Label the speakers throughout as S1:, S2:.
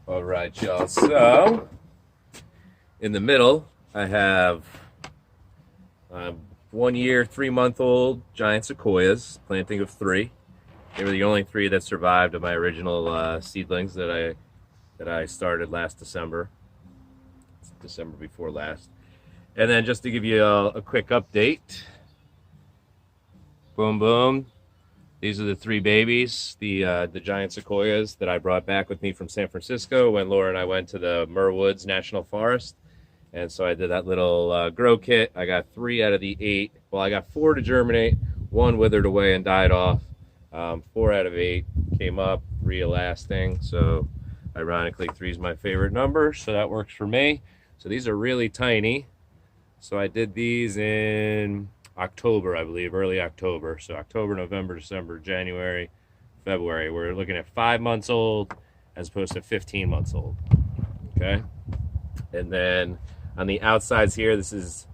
S1: All right, y'all. So, in the middle, I have 1 year, 3 month old giant sequoias, planting of three. They were the only three that survived of my original seedlings that I started last December, December before last. And then just to give you a quick update, boom, boom. These are the three babies, the giant sequoias that I brought back with me from San Francisco when Laura and I went to the Muir Woods National Forest. And so I did that little grow kit. I got 3 out of the 8. Well, I got 4 to germinate. 1 withered away and died off. 4 out of 8 came up, re-elasting. So ironically, 3 is my favorite number. So that works for me. So these are really tiny. So I did these in October, I believe, early October. So October, November, December, January, February. We're looking at 5 months old as opposed to 15 months old. Okay. And then on the outsides here, this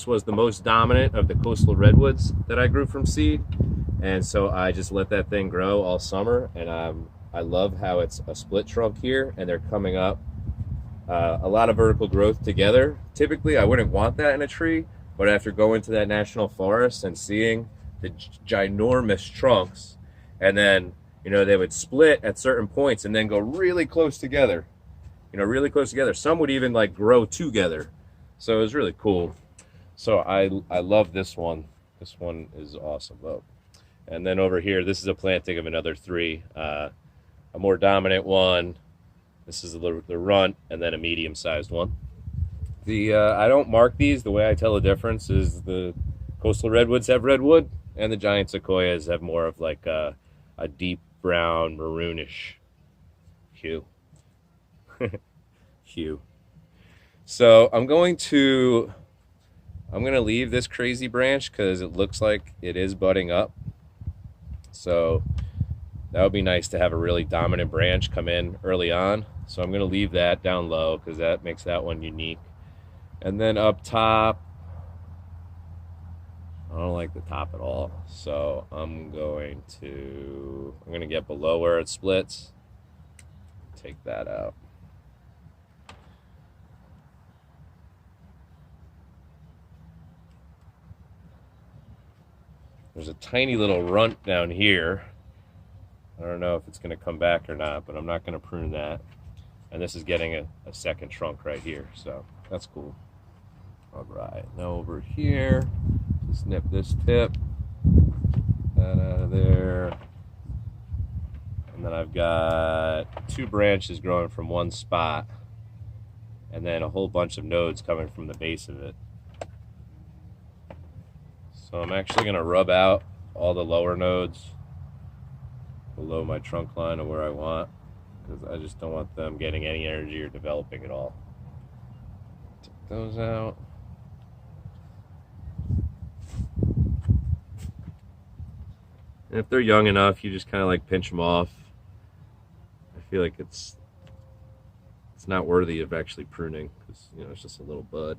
S1: was the most dominant of the coastal redwoods that I grew from seed. And so I just let that thing grow all summer. And I love how it's a split trunk here and they're coming up a lot of vertical growth together. Typically, I wouldn't want that in a tree, but after going to that national forest and seeing the ginormous trunks, and then, they would split at certain points and then go really close together, really close together. Some would even like grow together. So it was really cool. So I love this one. This one is awesome. Oh. And then over here, this is a planting of another 3. A more dominant one. This is the runt, and then a medium-sized one. I don't mark these. The way I tell the difference is the coastal redwoods have redwood, and the giant sequoias have more of like a deep brown, maroonish hue. Hue. So I'm going to leave this crazy branch because it looks like it is budding up. So that would be nice to have a really dominant branch come in early on. So I'm going to leave that down low because that makes that one unique. And then up top, I don't like the top at all. So I'm going to get below where it splits. Take that out. There's a tiny little runt down here. I don't know if it's going to come back or not, but I'm not going to prune that. And this is getting a second trunk right here, so that's cool. All right, now over here, just nip this tip, that out of there. And then I've got 2 branches growing from one spot, and then a whole bunch of nodes coming from the base of it. So I'm actually going to rub out all the lower nodes below my trunk line of where I want, because I just don't want them getting any energy or developing at all. Take those out. And if they're young enough, you just kind of like pinch them off. I feel like it's not worthy of actually pruning because it's just a little bud.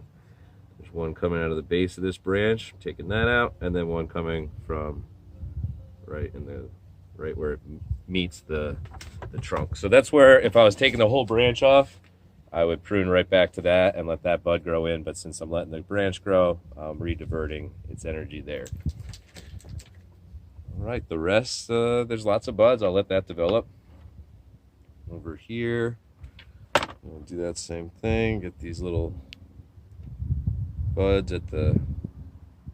S1: There's one coming out of the base of this branch, I'm taking that out, and then one coming from right where it meets the trunk. So that's where, if I was taking the whole branch off, I would prune right back to that and let that bud grow in. But since I'm letting the branch grow, I'm re-diverting its energy there. All right, the rest, there's lots of buds. I'll let that develop. Over here, we'll do that same thing. Get these little buds at the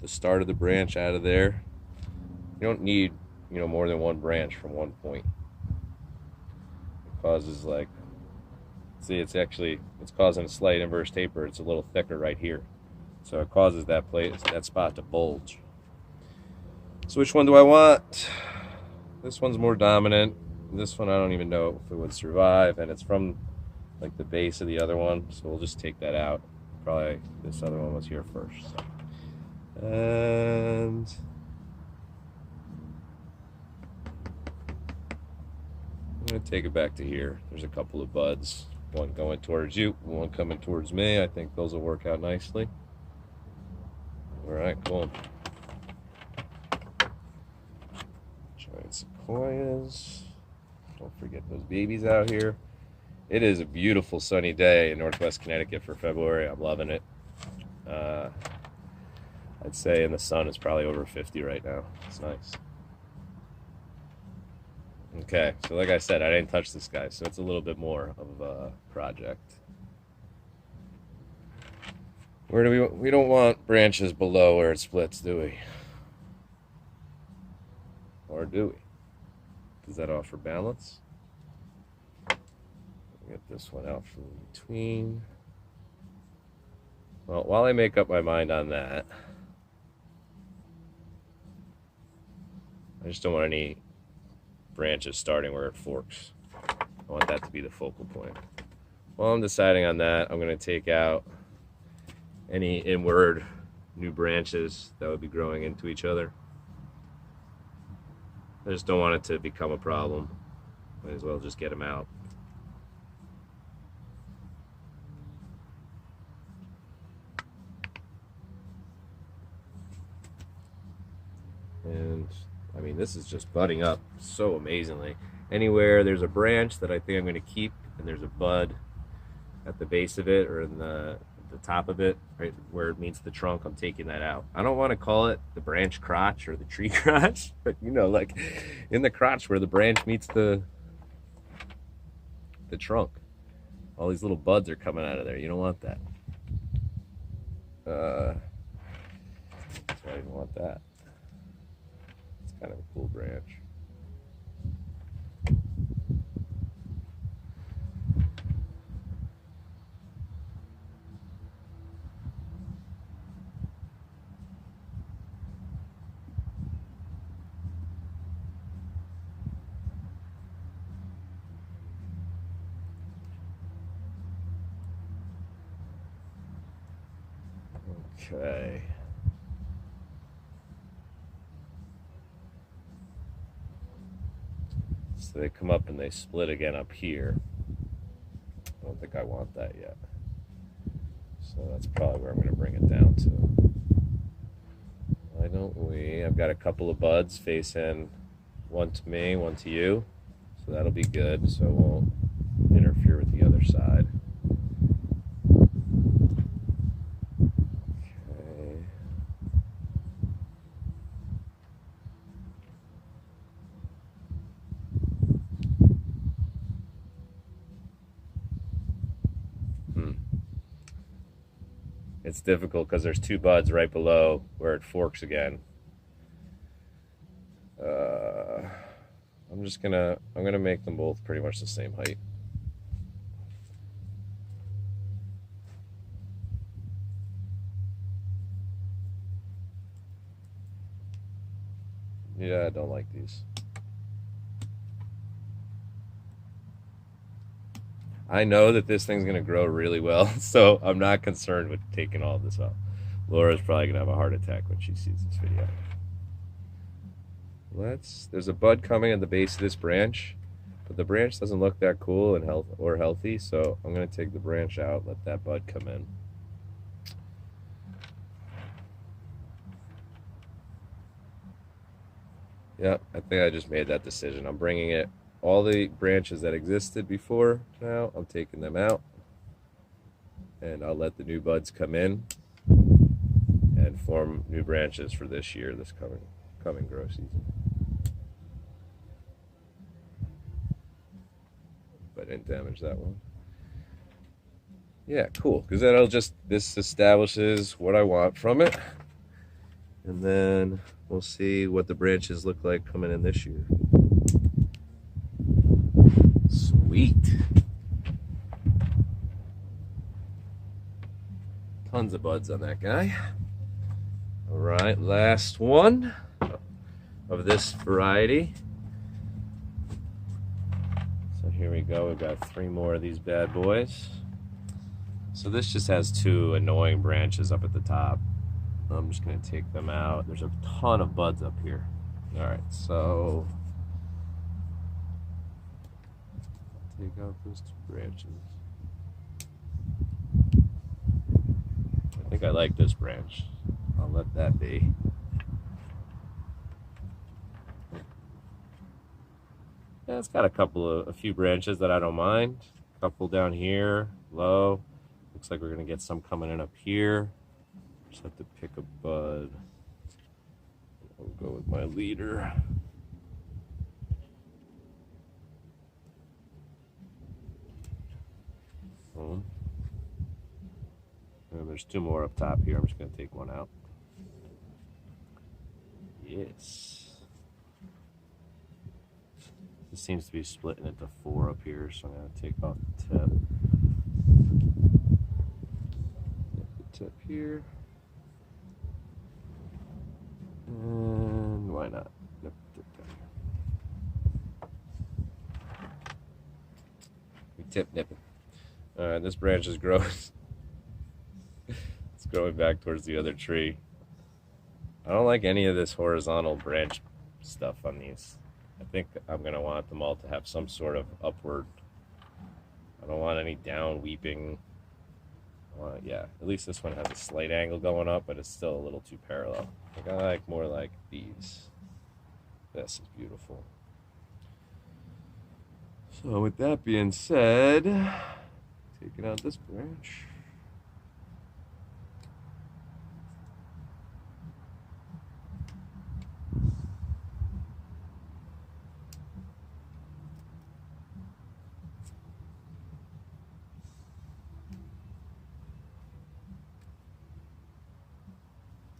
S1: start of the branch out of there. You don't need more than one branch from one point. It causes it's causing a slight inverse taper. It's a little thicker right here, so it causes that spot to bulge. So which one do I want? This one's more dominant. This one I don't even know if it would survive, and it's from like the base of the other one, so we'll just take that out. Probably this other one was here first. And I'm going to take it back to here. There's a couple of buds, one going towards you, one coming towards me. I think those will work out nicely. All right, cool. Giant sequoias. Don't forget those babies out here. It is a beautiful sunny day in Northwest Connecticut for February. I'm loving it. Uh, I'd say in the sun it's probably over 50 right now. It's nice. Okay, so like I said, I didn't touch this guy, so it's a little bit more of a project. Where do we don't want branches below where it splits, do we? Or do we? Does that offer balance? Get this one out from between. Well, while I make up my mind on that, I just don't want any branches starting where it forks. I want that to be the focal point. While I'm deciding on that, I'm going to take out any inward new branches that would be growing into each other. I just don't want it to become a problem. Might as well just get them out. And I mean, this is just budding up so amazingly. Anywhere there's a branch that I think I'm going to keep and there's a bud at the base of it or in the top of it, right where it meets the trunk, I'm taking that out. I don't want to call it the branch crotch or the tree crotch, but you know, like in the crotch where the branch meets the trunk. All these little buds are coming out of there. You don't want that. So I didn't want that. It's kind of a cool branch. Okay. So they come up and they split again up here. I don't think I want that yet. So that's probably where I'm going to bring it down to. Why don't we? I've got a couple of buds facing one to me, one to you. So that'll be good. So it won't interfere with the other side. It's difficult because there's two buds right below where it forks again. I'm gonna make them both pretty much the same height. Yeah, I don't like these. I know that this thing's gonna grow really well, so I'm not concerned with taking all of this off. Laura's probably gonna have a heart attack when she sees this video. There's a bud coming at the base of this branch, but the branch doesn't look that cool and healthy, so I'm gonna take the branch out, let that bud come in. Yeah, I think I just made that decision. I'm bringing it, all the branches that existed before now, I'm taking them out. And I'll let the new buds come in and form new branches for this year, this coming grow season. But I didn't damage that one. Yeah, cool, because that'll this establishes what I want from it. And then we'll see what the branches look like coming in this year. Sweet. Tons of buds on that guy. All right, last one of this variety. So here we go. We've got 3 more of these bad boys. So this just has 2 annoying branches up at the top. I'm just going to take them out. There's a ton of buds up here. All right, so take out those 2 branches. I think I like this branch. I'll let that be. Yeah, it's got a few branches that I don't mind. Couple down here, low. Looks like we're gonna get some coming in up here. Just have to pick a bud. I'll go with my leader. And there's two more up top here. I'm just gonna take one out. Yes. This seems to be splitting into 4 up here, so I'm gonna take off the tip. The tip here. And why not? Nip the tip down here. We tip nipping. Alright, this branch is growing. It's growing back towards the other tree. I don't like any of this horizontal branch stuff on these. I think I'm going to want them all to have some sort of upward. I don't want any down weeping. Yeah, at least this one has a slight angle going up, but it's still a little too parallel. I think I like more like these. This is beautiful. So with that being said, taking out this branch.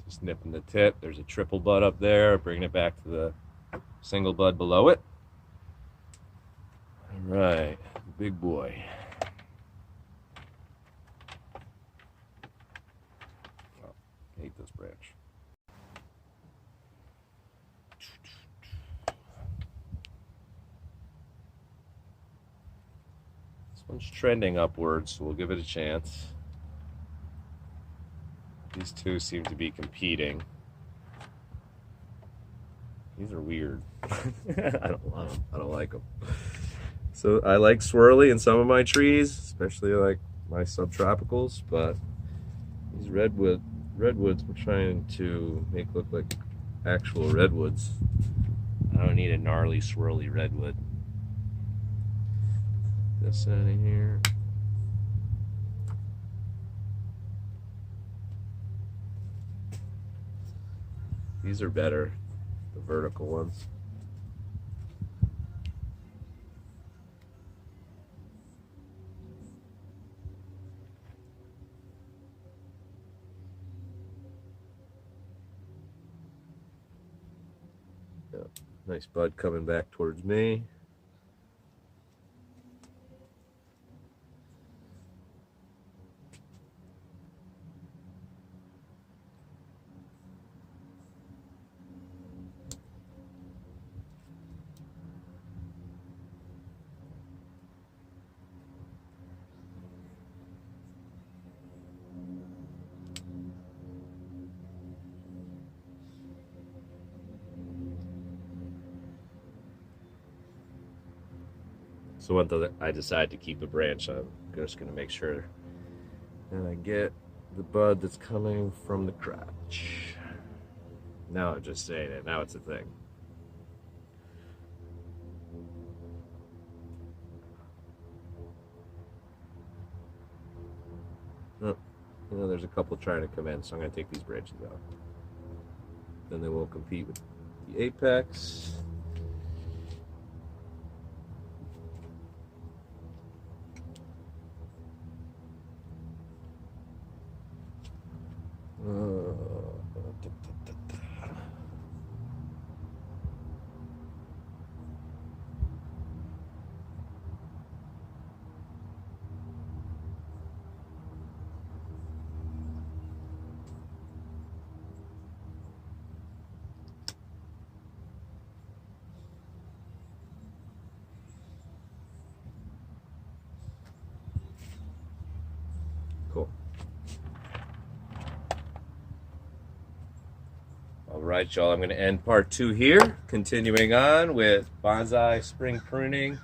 S1: Just nipping the tip. There's a triple bud up there, bringing it back to the single bud below it. All right, big boy. Oh, I hate this branch. This one's trending upwards, so we'll give it a chance. These two seem to be competing. These are weird. I don't love them. I don't like them. So I like swirly in some of my trees, especially like my subtropicals, but these redwoods we're trying to make look like actual redwoods. I don't need a gnarly swirly redwood. This out of here. These are better, the vertical ones. Yeah, nice bud coming back towards me. So once I decide to keep a branch, I'm just going to make sure that I get the bud that's coming from the crotch. Now I'm just saying it. Now it's a thing. Oh, you know, there's a couple trying to come in, so I'm going to take these branches out. Then they won't compete with the apex. Cool. All right, y'all, I'm going to end part 2 here, continuing on with bonsai spring pruning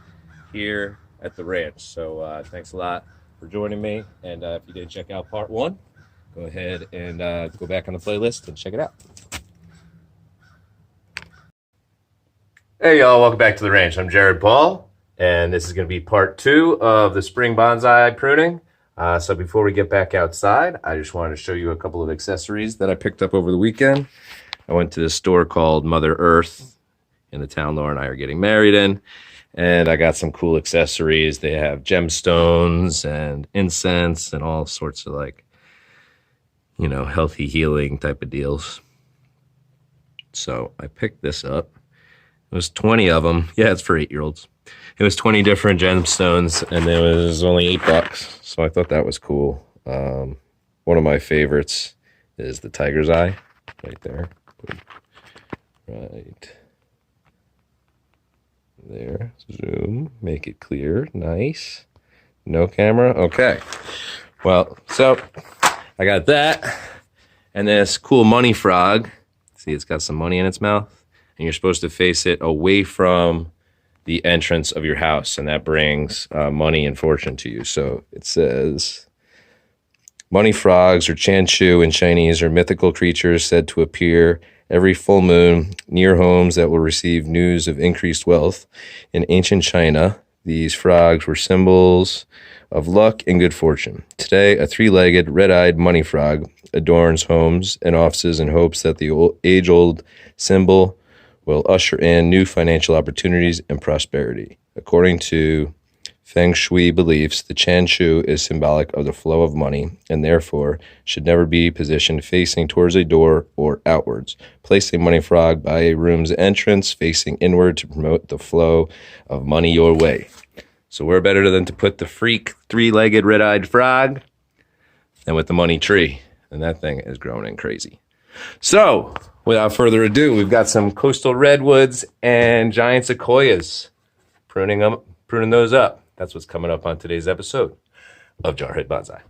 S1: here at the ranch. So thanks a lot for joining me, and if you didn't check out part 1, go ahead and go back on the playlist and check it out. Hey, y'all, welcome back to the ranch. I'm Jared Paul. And this is going to be part 2 of the spring bonsai pruning. So before we get back outside, I just wanted to show you a couple of accessories that I picked up over the weekend. I went to this store called Mother Earth in the town Laura and I are getting married in. And I got some cool accessories. They have gemstones and incense and all sorts of healthy healing type of deals. So I picked this up. It was 20 of them. Yeah, it's for 8-year-olds. It was 20 different gemstones, and it was only $8. So I thought that was cool. One of my favorites is the tiger's eye, right there. Right there. Zoom, make it clear. Nice. No camera. Okay. Well, so I got that, and this cool money frog. See, it's got some money in its mouth, and you're supposed to face it away from the entrance of your house, and that brings money and fortune to you. So it says, money frogs, or Chanshu in Chinese, are mythical creatures said to appear every full moon near homes that will receive news of increased wealth. In ancient China, these frogs were symbols of luck and good fortune. Today, a 3-legged, red-eyed money frog adorns homes and offices in hopes that the age-old symbol will usher in new financial opportunities and prosperity. According to Feng Shui beliefs, the Chanshu is symbolic of the flow of money and therefore should never be positioned facing towards a door or outwards. Place a money frog by a room's entrance facing inward to promote the flow of money your way. So we're better than to put the freak 3-legged red-eyed frog than with the money tree. And that thing is growing crazy. So without further ado, we've got some coastal redwoods and giant sequoias. Pruning those up. That's what's coming up on today's episode of Jarhead Bonsai.